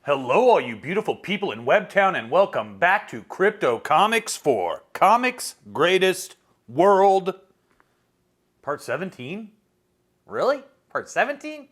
Hello, all you beautiful people in Webtown, and welcome back to Crypto Comics for Comics Greatest World. Part 17? Really? Part 17?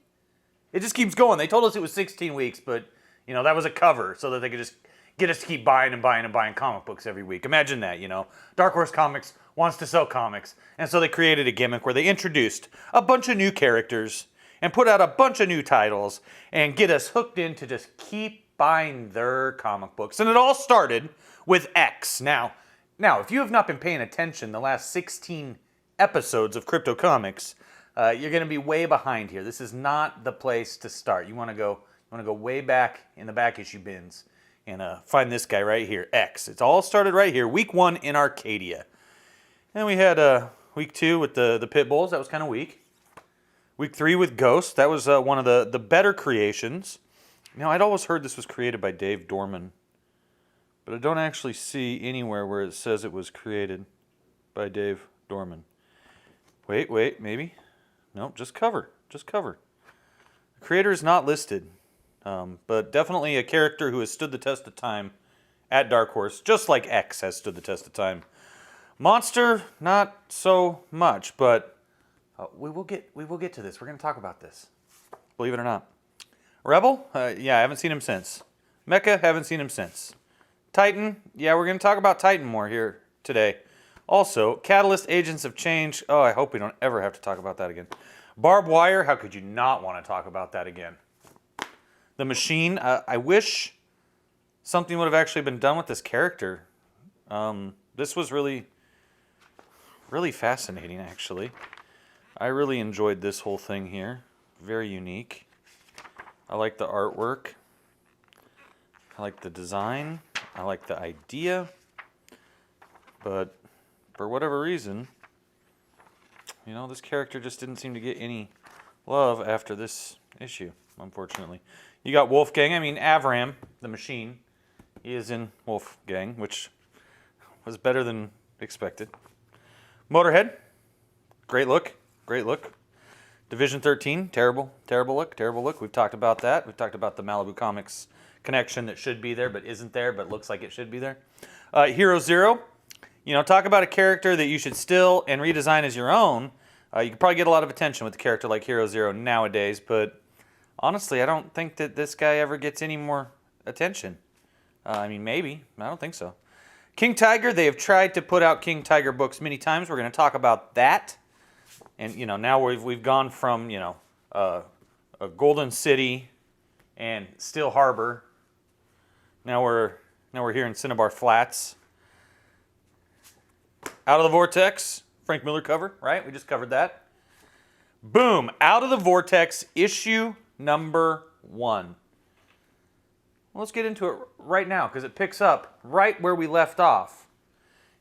It just keeps going. They told us it was 16 weeks, but, you know, that was a cover so that they could just get us to keep buying and buying and buying comic books every week. Imagine that, you know. Dark Horse Comics wants to sell comics, and so they created a gimmick where they introduced a bunch of new characters and put out a bunch of new titles and get us hooked in to just keep buying their comic books. And it all started with X. Now, if you have not been paying attention the last 16 episodes of Crypto Comics, you're going to be way behind here. This is not the place to start. You want to go way back in the back issue bins and find this guy right here, X. It's all started right here, week 1 in Arcadia. And we had week 2 with the Pit Bulls. That was kind of weak. Week 3 with Ghost. That was one of the better creations. Now, I'd always heard this was created by Dave Dorman, but I don't actually see anywhere where it says it was created by Dave Dorman. Wait, maybe? Nope, just cover. The creator is not listed, but definitely a character who has stood the test of time at Dark Horse, just like X has stood the test of time. Monster, not so much, but we will get to this. We're going to talk about this, believe it or not. Rebel? Yeah, I haven't seen him since. Mecha? Haven't seen him since. Titan? Yeah, we're going to talk about Titan more here today. Also, Catalyst, Agents of Change. Oh, I hope we don't ever have to talk about that again. Barbed Wire? How could you not want to talk about that again? The Machine? I wish something would have actually been done with this character. This was really fascinating, actually. I really enjoyed this whole thing here. Very unique. I like the artwork. I like the design. I like the idea. But for whatever reason, you know, this character just didn't seem to get any love after this issue, unfortunately. You got Wolfgang. I mean, Avram, the Machine. He is in Wolfgang, which was better than expected. Motorhead. Great look. Division 13, terrible look. We've talked about that. We've talked about the Malibu Comics connection that should be there, but isn't there, but looks like it should be there. Hero Zero, you know, talk about a character that you should still and redesign as your own. You could probably get a lot of attention with a character like Hero Zero nowadays, but honestly, I don't think that this guy ever gets any more attention. I mean, maybe. I don't think so. King Tiger, they have tried to put out King Tiger books many times. We're going to talk about that. And, you know, now we've gone from, you know, a Golden City and Steel Harbor. Now we're here in Cinnabar Flats. Out of the Vortex, Frank Miller cover, right? We just covered that. Boom, Out of the Vortex, issue number 1. Well, let's get into it right now because it picks up right where we left off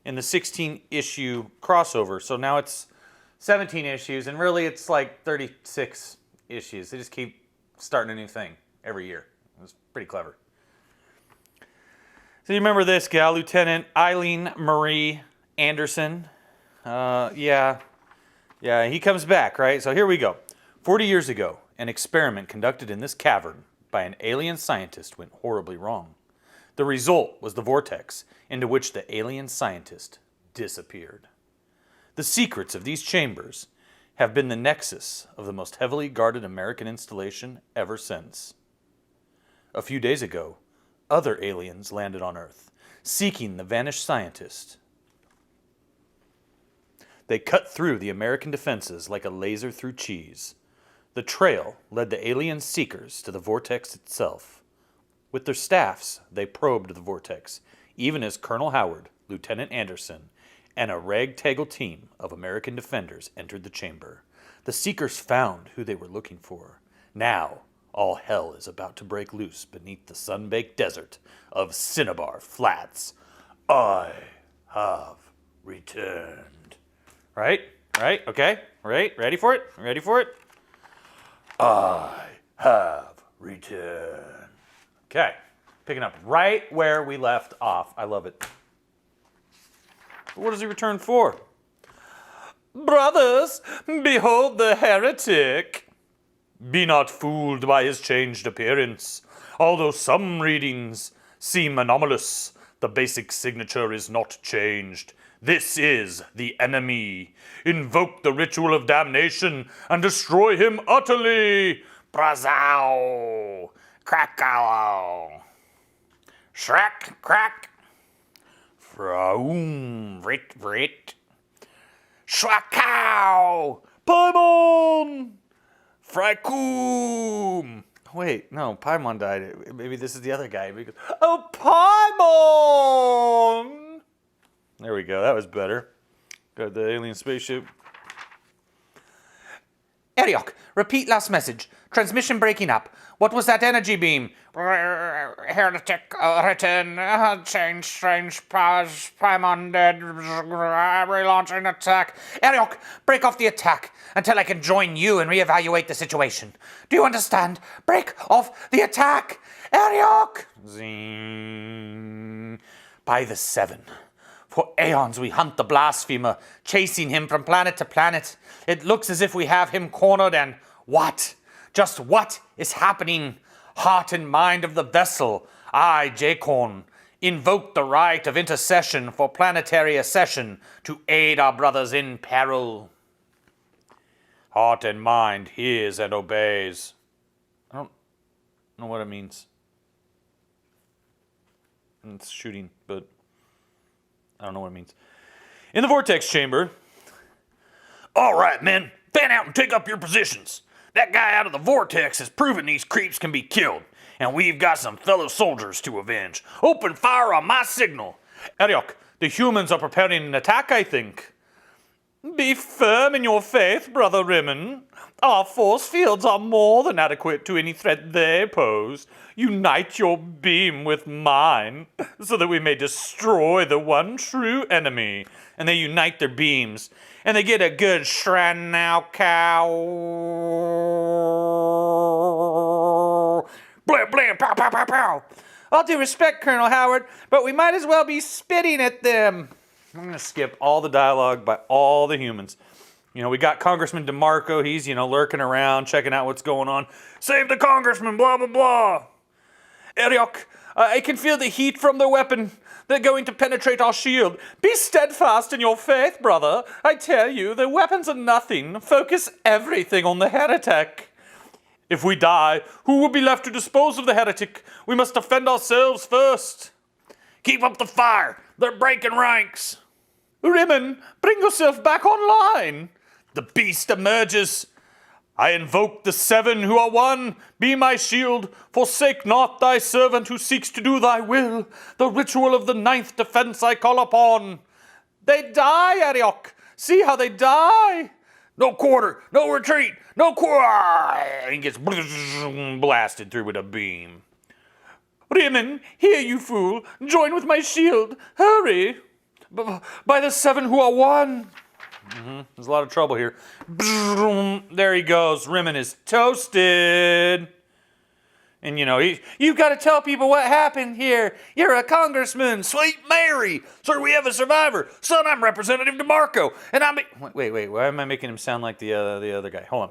in the 16-issue crossover. So now it's 17 issues, and really it's like 36 issues. They just keep starting a new thing every year. It was pretty clever. So you remember this gal, Lieutenant Eileen Marie Anderson? Yeah, he comes back, right? So here we go. 40 years ago, an experiment conducted in this cavern by an alien scientist went horribly wrong. The result was the vortex into which the alien scientist disappeared. The secrets of these chambers have been the nexus of the most heavily guarded American installation ever since. A few days ago, other aliens landed on Earth, seeking the vanished scientist. They cut through the American defenses like a laser through cheese. The trail led the alien seekers to the vortex itself. With their staffs, they probed the vortex, even as Colonel Howard, Lieutenant Anderson, and a ragtag team of American defenders entered the chamber. The seekers found who they were looking for. Now, all hell is about to break loose beneath the sun-baked desert of Cinnabar Flats. I have returned. Right? Okay? Right? Ready for it? I have returned. Okay. Picking up right where we left off. I love it. But what does he return for? Brothers, behold the heretic. Be not fooled by his changed appearance. Although some readings seem anomalous, the basic signature is not changed. This is the enemy. Invoke the ritual of damnation and destroy him utterly. Brazow! Krakow! Shrek, crack! Fraum, vrit. Schwakaw! Paimon! Frakum! Wait, no, Paimon died. Maybe this is the other guy. Goes, oh, Paimon! There we go, that was better. Got the alien spaceship. Eriok, repeat last message. Transmission breaking up. What was that energy beam? Heretic, return, change, strange powers, Paimon dead, relaunching attack. Eriok, break off the attack until I can join you and reevaluate the situation. Do you understand? Break off the attack! Eriok! Zing. By the 7. For aeons we hunt the blasphemer, chasing him from planet to planet. It looks as if we have him cornered, and what? Just what is happening? Heart and mind of the vessel, I, Jacon, invoke the right of intercession for planetary accession to aid our brothers in peril. Heart and mind hears and obeys. I don't know what it means. It's shooting, but I don't know what it means. In the Vortex chamber. All right, men. Fan out and take up your positions. That guy out of the Vortex has proven these creeps can be killed, and we've got some fellow soldiers to avenge. Open fire on my signal. Eriok, the humans are preparing an attack, I think. Be firm in your faith, Brother Rimmon. Our force fields are more than adequate to any threat they pose. Unite your beam with mine, so that we may destroy the one true enemy. And they unite their beams, and they get a good shran now cow. Blam, blam, pow, pow, pow, pow. All due respect, Colonel Howard, but we might as well be spitting at them. I'm going to skip all the dialogue by all the humans. You know, we got Congressman DeMarco. He's, lurking around, checking out what's going on. Save the congressman, blah, blah, blah. Eriok, I can feel the heat from the weapon. They're going to penetrate our shield. Be steadfast in your faith, brother. I tell you, the weapons are nothing. Focus everything on the heretic. If we die, who will be left to dispose of the heretic? We must defend ourselves first. Keep up the fire. They're breaking ranks. Rimmon, bring yourself back online. The beast emerges. I invoke the 7 who are one. Be my shield. Forsake not thy servant who seeks to do thy will. The ritual of the 9th defense I call upon. They die, Eriok. See how they die. No quarter, no retreat, no quarter. He gets blasted through with a beam. Rimmon, here, you fool. Join with my shield. Hurry. By the 7 who are one. There's a lot of trouble here. There he goes. Rimmon is toasted. And you've got to tell people what happened here. You're a congressman. Sweet Mary. Sir, we have a survivor. Son, I'm Representative DeMarco. And wait. Why am I making him sound like the other guy? Hold on.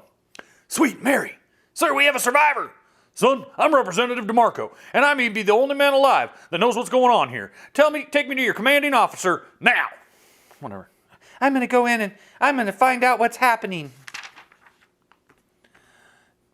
Sweet Mary. Sir, we have a survivor. Son, I'm Representative DeMarco, and I may be the only man alive that knows what's going on here. Take me to your commanding officer now. Whatever. I'm going to go in and I'm going to find out what's happening.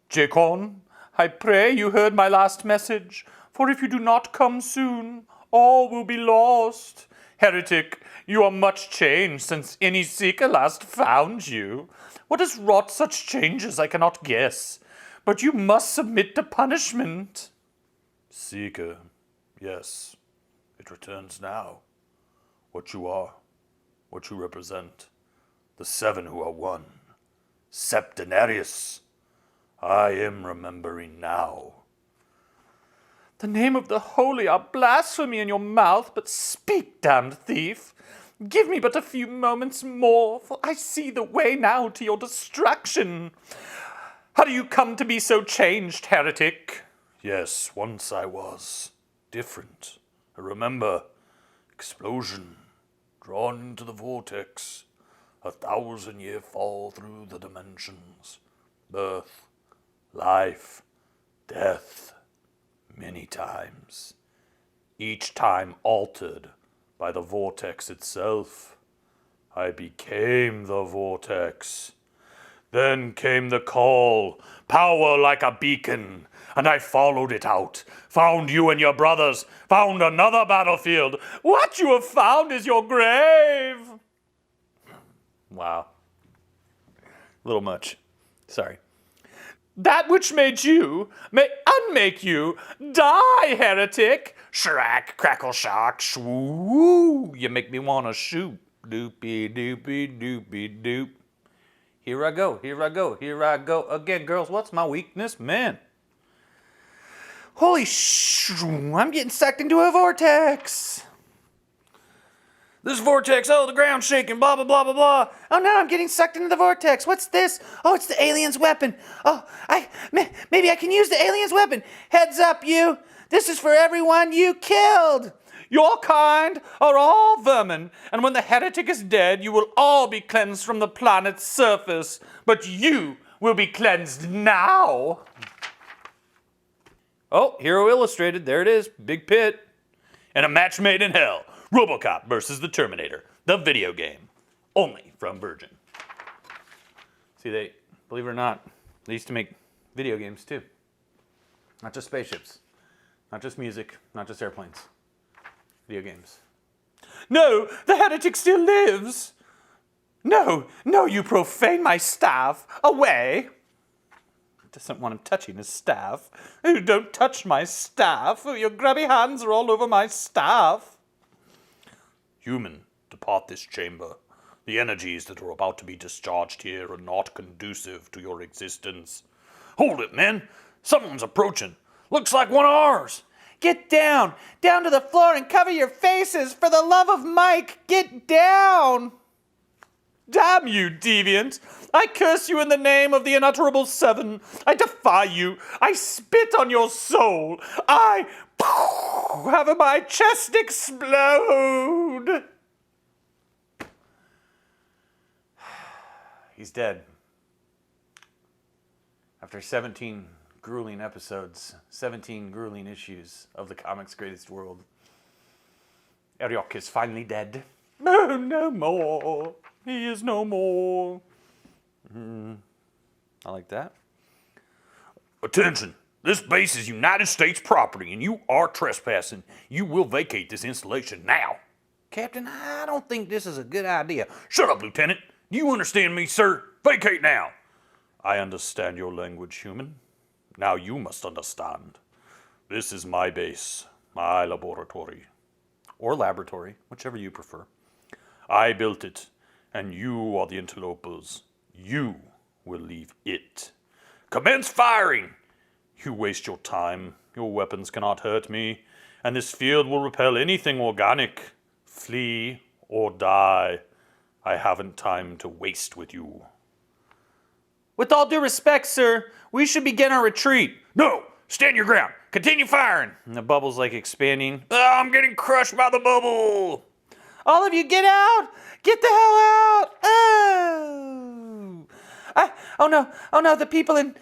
Jacon, I pray you heard my last message, for if you do not come soon, all will be lost. Heretic, you are much changed since any seeker last found you. What has wrought such changes I cannot guess. But you must submit to punishment. Seeker, yes, it returns now. What you are, what you represent, the 7 who are one, Septenarius. I am remembering now. The name of the holy are blasphemy in your mouth, but speak, damned thief. Give me but a few moments more, for I see the way now to your destruction. How do you come to be so changed, heretic? Yes, once I was different. I remember explosion, drawn into the vortex, 1,000-year fall through the dimensions, birth, life, death, many times, each time altered by the vortex itself. I became the vortex. Then came the call, power like a beacon, and I followed it out, found you and your brothers, found another battlefield. What you have found is your grave. Wow. A little much. Sorry. That which made you may unmake you. Die, heretic. Shrack, crackle, shock, shwoo. You make me want to shoot. Doopy, doopy, doopy, doop. Here I go, here I go, here I go again. Girls, what's my weakness? Men. Holy I'm getting sucked into a vortex. This vortex, oh, the ground's shaking, blah, blah, blah, blah, blah. Oh, no, I'm getting sucked into the vortex. What's this? Oh, it's the alien's weapon. Oh, maybe I can use the alien's weapon. Heads up, you. This is for everyone you killed. Your kind are all vermin, and when the heretic is dead, you will all be cleansed from the planet's surface. But you will be cleansed now. Oh, Hero Illustrated. There it is. Big pit. And a match made in hell. RoboCop versus the Terminator, the video game, only from Virgin. See, they, believe it or not, they used to make video games too. Not just spaceships, not just music, not just airplanes. Video games. No, the heretic still lives. No, no, you profane my staff. Away. Doesn't want him touching his staff. Oh, don't touch my staff. Oh, your grubby hands are all over my staff. Human, depart this chamber. The energies that are about to be discharged here are not conducive to your existence. Hold it, men. Someone's approaching. Looks like one of ours. Get down. Down to the floor and cover your faces. For the love of Mike, get down. Damn you, deviant. I curse you in the name of the unutterable seven. I defy you. I spit on your soul. I have my chest explode. He's dead. After 17 grueling episodes, 17 grueling issues of the comics' greatest world, Eriok is finally dead. No, no more. He is no more. I like that. Attention. This base is United States property and you are trespassing. You will vacate this installation now. Captain, I don't think this is a good idea. Shut up, Lieutenant. Do you understand me, sir? Vacate now. I understand your language, human. Now you must understand. This is my base, my laboratory. Or laboratory, whichever you prefer. I built it, and you are the interlopers. You will leave it. Commence firing! You waste your time. Your weapons cannot hurt me, and this field will repel anything organic. Flee or die. I haven't time to waste with you. With all due respect, sir, we should begin our retreat. No! Stand your ground. Continue firing. And the bubble's like expanding. Oh, I'm getting crushed by the bubble. All of you get out! Get the hell out! Oh! Oh no, the people in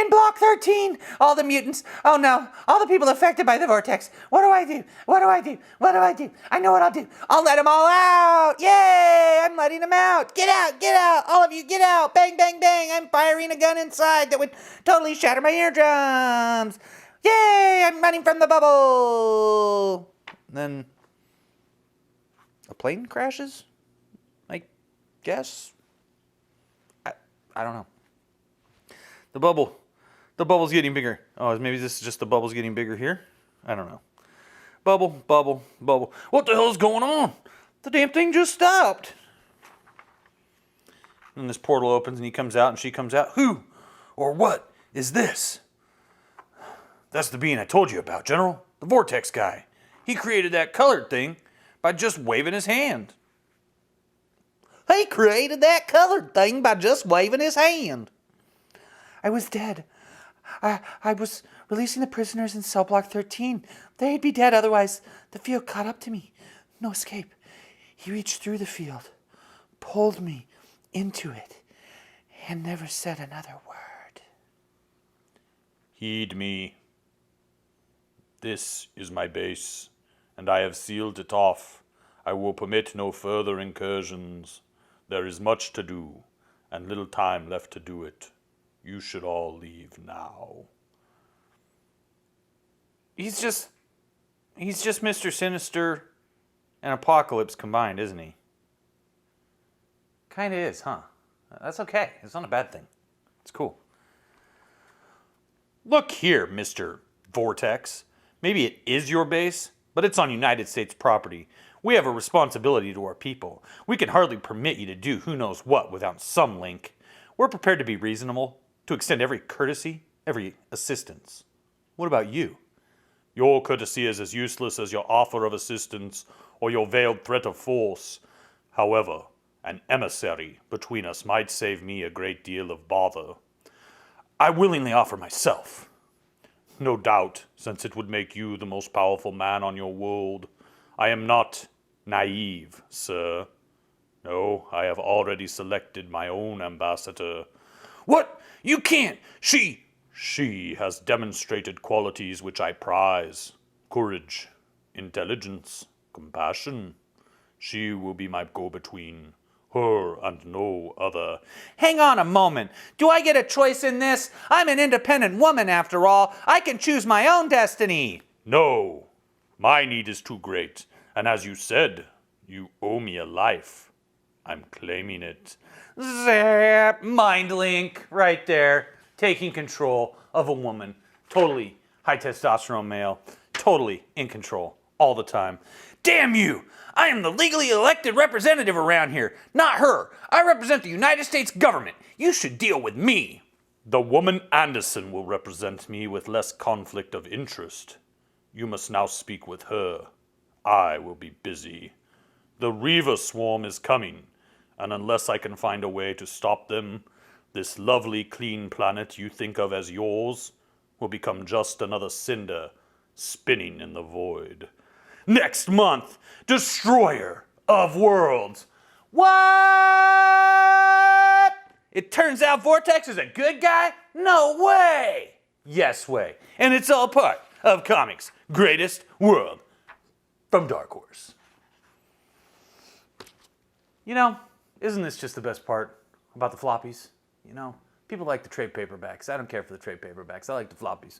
block 13. All the mutants. Oh no, all the people affected by the vortex. What do I do? What do I do? What do I do? I know what I'll do. I'll let them all out. Yay! I'm letting them out. Get out, get out. All of you get out. Bang, bang, bang. I'm firing a gun inside that would totally shatter my eardrums. Yay! I'm running from the bubble. Then a plane crashes? I guess. I don't know. The bubble's getting bigger. Oh, maybe this is just the bubble's getting bigger here? I don't know. Bubble, bubble, bubble. What the hell is going on? The damn thing just stopped. And this portal opens and he comes out and she comes out. Who or what is this? That's the being I told you about, General. The Vortex guy. He created that colored thing by just waving his hand. He created that colored thing by just waving his hand. I was dead. I was releasing the prisoners in cell block 13. They'd be dead otherwise. The field caught up to me. No escape. He reached through the field, pulled me into it, and never said another word. Heed me. This is my base, and I have sealed it off. I will permit no further incursions. There is much to do, and little time left to do it. You should all leave now. He's just Mr. Sinister and Apocalypse combined, isn't he? Kinda is, huh? That's okay. It's not a bad thing. It's cool. Look here, Mr. Vortex. Maybe it is your base, but it's on United States property. We have a responsibility to our people. We can hardly permit you to do who knows what without some link. We're prepared to be reasonable, to extend every courtesy, every assistance. What about you? Your courtesy is as useless as your offer of assistance or your veiled threat of force. However, an emissary between us might save me a great deal of bother. I willingly offer myself. No doubt, since it would make you the most powerful man on your world. I am not naive, sir. No, I have already selected my own ambassador. What? You can't! She has demonstrated qualities which I prize. Courage, intelligence, compassion. She will be my go-between. Her and no other. Hang on a moment. Do I get a choice in this? I'm an independent woman after all. I can choose my own destiny. No. My need is too great. And as you said, you owe me a life. I'm claiming it. Zap. Mind link. Right there. Taking control of a woman. Totally high testosterone male. Totally in control. All the time. Damn you! I am the legally elected representative around here, not her. I represent the United States government. You should deal with me. The woman Anderson will represent me with less conflict of interest. You must now speak with her. I will be busy. The Reaver swarm is coming, and unless I can find a way to stop them, this lovely clean planet you think of as yours will become just another cinder spinning in the void. Next month, Destroyer of Worlds. What? It turns out Vortex is a good guy? No way! Yes way. And it's all part of comics' greatest world from Dark Horse. You know, isn't this just the best part about the floppies? You know, people like the trade paperbacks. I don't care for the trade paperbacks. I like the floppies.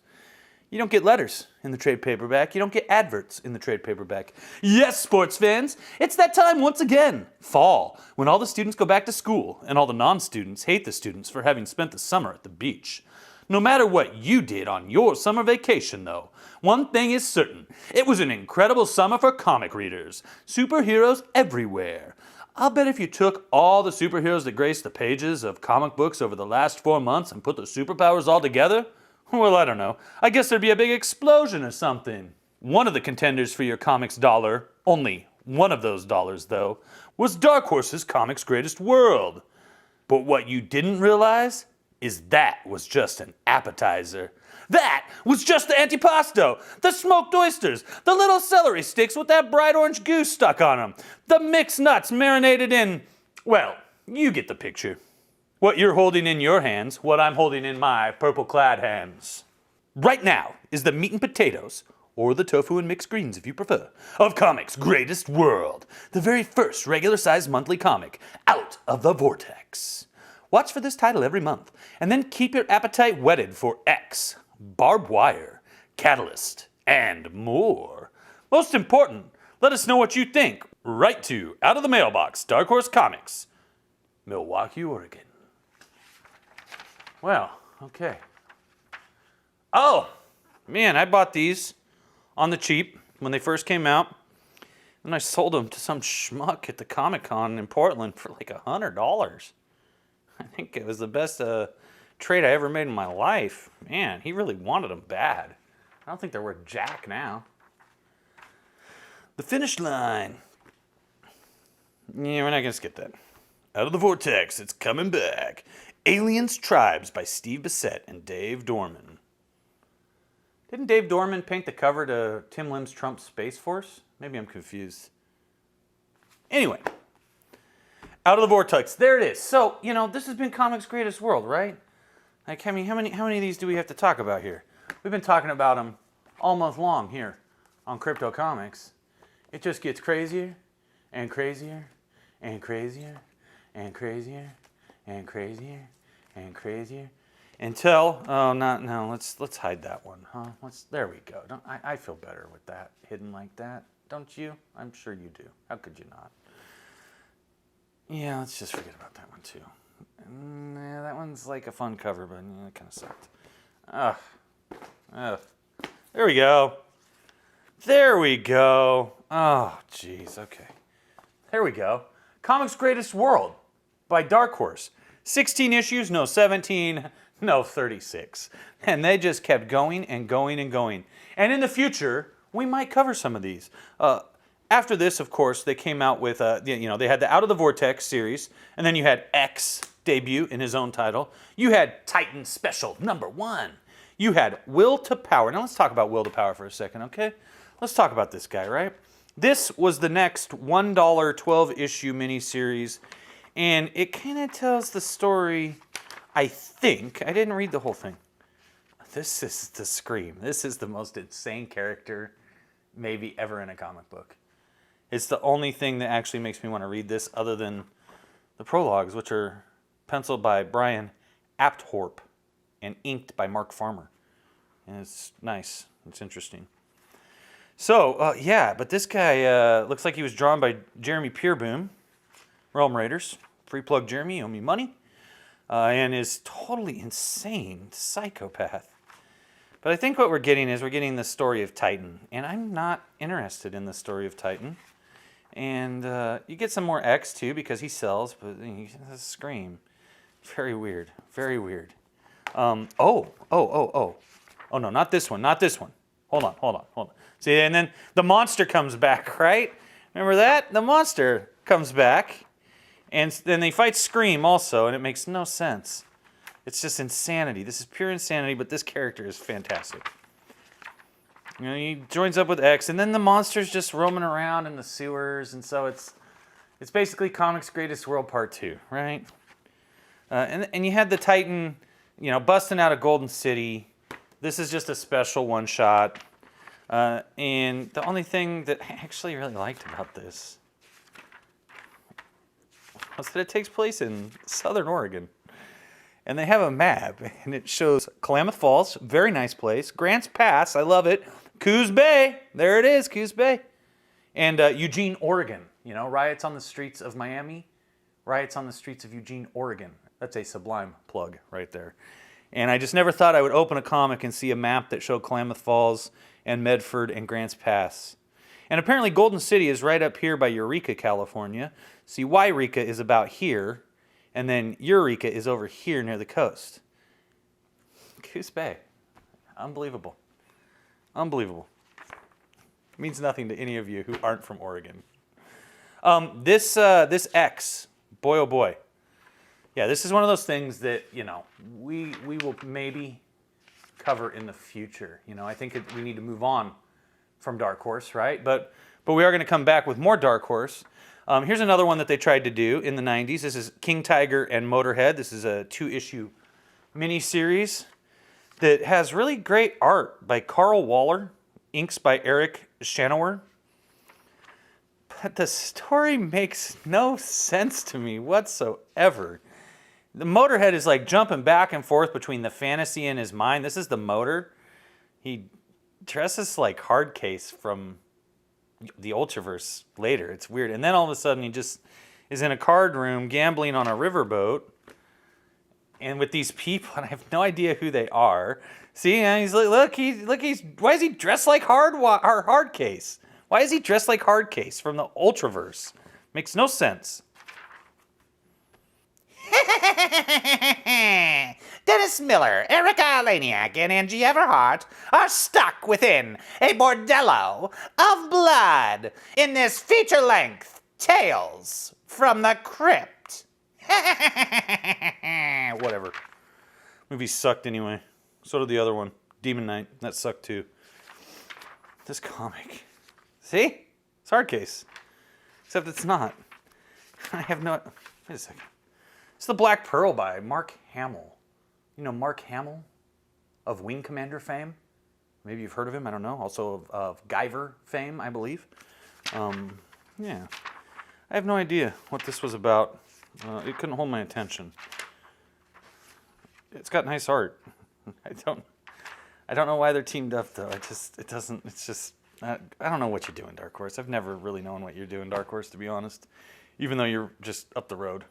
You don't get letters in the trade paperback. You don't get adverts in the trade paperback. Yes, sports fans, it's that time once again, fall, when all the students go back to school and all the non-students hate the students for having spent the summer at the beach. No matter what you did on your summer vacation, though, one thing is certain. It was an incredible summer for comic readers. Superheroes everywhere. I'll bet if you took all the superheroes that graced the pages of comic books over the last 4 months and put the superpowers all together, well, I don't know. I guess there'd be a big explosion or something. One of the contenders for your comics dollar, only one of those dollars though, was Dark Horse's Comics Greatest World. But what you didn't realize is that was just an appetizer. That was just the antipasto, the smoked oysters, the little celery sticks with that bright orange goose stuck on them, the mixed nuts marinated in, well, you get the picture. What you're holding in your hands, what I'm holding in my purple-clad hands. Right now is the meat and potatoes, or the tofu and mixed greens if you prefer, of comics' greatest world. The very first regular-sized monthly comic out of the Vortex. Watch for this title every month, and then keep your appetite whetted for X, barbed wire, catalyst, and more. Most important, let us know what you think. Write to Out of the Mailbox, Dark Horse Comics, Milwaukee, Oregon. Well, okay. Oh, man, I bought these on the cheap when they first came out. And I sold them to some schmuck at the Comic-Con in Portland for like $100. I think it was the best trade I ever made in my life. Man, he really wanted them bad. I don't think they're worth jack now. The finish line. Yeah, we're not going to skip that. Out of the Vortex, it's coming back. Aliens Tribes by Steve Bissette and Dave Dorman. Didn't Dave Dorman paint the cover to Tim Lim's Trump Space Force? Maybe I'm confused. Anyway, Out of the Vortex, there it is. So, you know, this has been Comics Greatest World, right? Like, I mean, how many of these do we have to talk about here? We've been talking about them all month long here on Crypto Comics. It just gets crazier and crazier and crazier and crazier and crazier and crazier until let's hide that one, huh? There we go. I feel better with that hidden like that, don't you? I'm sure you do. How could you not? Yeah, let's just forget about that one too. Yeah, that one's like a fun cover, but it kind of sucked. There we go. There we go. Oh, jeez. Okay. There we go. Comics Greatest World by Dark Horse. 16 issues, no 17, no 36. And they just kept going and going and going. And in the future, we might cover some of these. After this, of course, they came out with, they had the Out of the Vortex series, and then you had X debut in his own title. You had Titan Special #1. You had Will to Power. Now let's talk about Will to Power for a second, okay? Let's talk about this guy, right? This was the next $1 12-issue miniseries, and it kind of tells the story, I think. I didn't read the whole thing. This is the Scream. This is the most insane character maybe ever in a comic book. It's the only thing that actually makes me want to read this other than the prologues, which are penciled by Brian Apthorpe and inked by Mark Farmer. And it's nice. It's interesting. So, but this guy looks like he was drawn by Jeremy Peerboom, Realm Raiders. Free plug Jeremy, owe me money. And is totally insane psychopath. But I think what we're getting is the story of Titan. And I'm not interested in the story of Titan. And you get some more X too because he sells, but he has a Scream. Very weird. Very weird. Oh no, not this one. Not this one. Hold on. See, and then the monster comes back, right? Remember that? The monster comes back. And then they fight Scream also, and it makes no sense. It's just insanity. This is pure insanity, but this character is fantastic. He joins up with X, and then the monster's just roaming around in the sewers, and so it's basically Comics Greatest World Part 2, right? And you had the Titan, busting out of Golden City. This is just a special one-shot. And the only thing that I actually really liked about this was that it takes place in Southern Oregon. And they have a map, and it shows Klamath Falls, very nice place. Grants Pass, I love it. Coos Bay, there it is, Coos Bay. And Eugene, Oregon. Riots on the streets of Miami, riots on the streets of Eugene, Oregon. That's a sublime plug right there. And I just never thought I would open a comic and see a map that showed Klamath Falls and Medford and Grants Pass. And apparently Golden City is right up here by Eureka, California. See, Yreka is about here, and then Eureka is over here near the coast. Coos Bay. Unbelievable. Unbelievable. It means nothing to any of you who aren't from Oregon. This X, boy oh boy. Yeah, this is one of those things that, we will maybe cover in the future. I think we need to move on from Dark Horse, right? But we are going to come back with more Dark Horse. Here's another one that they tried to do in the 90s. This is King Tiger and Motorhead. This is a 2-issue miniseries that has really great art by Carl Waller, inks by Eric Shanower. But the story makes no sense to me whatsoever. The Motorhead is like jumping back and forth between the fantasy and his mind. This is the Motor. He dresses like Hardcase from the Ultraverse later. It's weird. And then all of a sudden he just is in a card room gambling on a riverboat and with these people, and I have no idea who they are. See, and he's like, why is he dressed like Hardcase? Why is he dressed like Hardcase from the Ultraverse? Makes no sense. Dennis Miller, Erica Laniak, and Angie Everhart are stuck within a bordello of blood in this feature-length Tales from the Crypt. Whatever. Movie sucked anyway. So did the other one, Demon Knight. That sucked too. This comic. See? It's Hardcase. Except it's not. I have no... Wait a second. It's the Black Pearl by Mark Hamill. You know Mark Hamill of Wing Commander fame? Maybe you've heard of him, I don't know. Also of Guyver fame, I believe. Yeah. I have no idea what this was about. It couldn't hold my attention. It's got nice art. I don't know why they're teamed up though. I don't know what you're doing, Dark Horse. I've never really known what you're doing, Dark Horse, to be honest. Even though you're just up the road.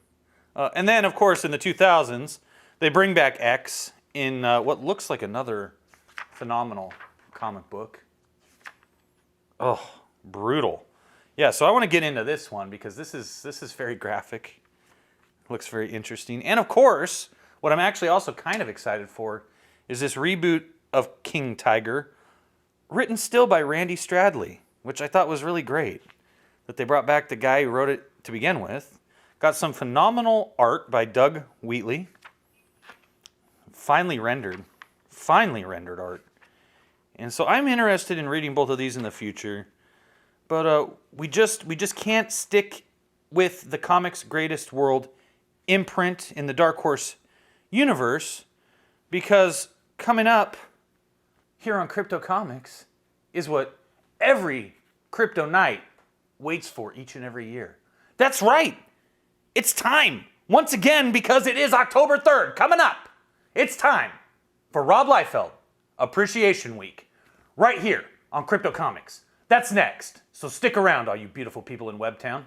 And then, of course, in the 2000s, they bring back X in what looks like another phenomenal comic book. Oh, brutal. Yeah, so I want to get into this one because this is very graphic. Looks very interesting. And of course, what I'm actually also kind of excited for is this reboot of King Tiger, written still by Randy Stradley, which I thought was really great. That they brought back the guy who wrote it to begin with. Got some phenomenal art by Doug Wheatley. Finely rendered art. And so I'm interested in reading both of these in the future. But we just can't stick with the comics' greatest world imprint in the Dark Horse universe, because coming up here on Crypto Comics is what every crypto night waits for each and every year. That's right. It's time. Once again, because it is October 3rd coming up. It's time for Rob Liefeld Appreciation Week right here on Crypto Comics. That's next. So stick around, all you beautiful people in Webtown.